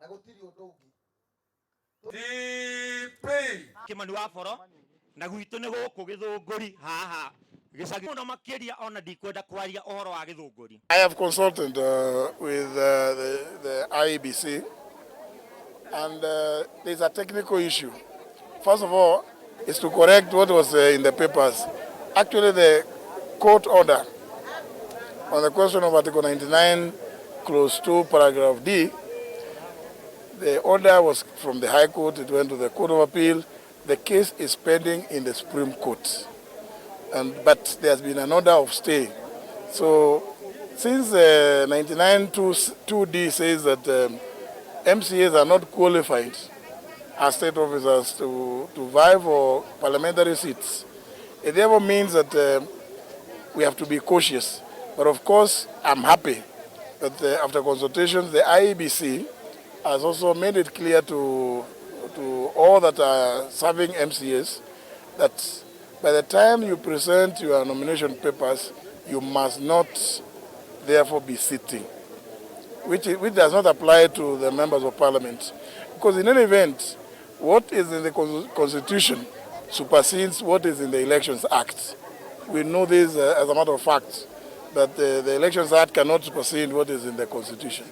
na gutiri undu ungi kimani wa boro na gwitu ni guku githunguri haha gicagi muno makiria ona ndikwenda kwaria uhoro wa githunguri. I have consulted with the IEBC and there's a technical issue. First of all, is to correct what was in the papers. Actually, the court order on the question of Article 99, Clause 2, Paragraph D, the order was from the High Court, it went to the Court of Appeal. The case is pending in the Supreme Court, but there has been an order of stay. So, since 99.2D says that MCAs are not qualified as state officers to vie for parliamentary seats, it therefore means that we have to be cautious. But of course, I'm happy that after consultations, the IEBC has also made it clear to all that are serving MCAs that by the time you present your nomination papers, you must not therefore be sitting, which does not apply to the members of parliament. Because in any event, what is in the Constitution supersedes what is in the Elections Act. We know this as a matter of fact, that the Elections Act cannot supersede what is in the Constitution.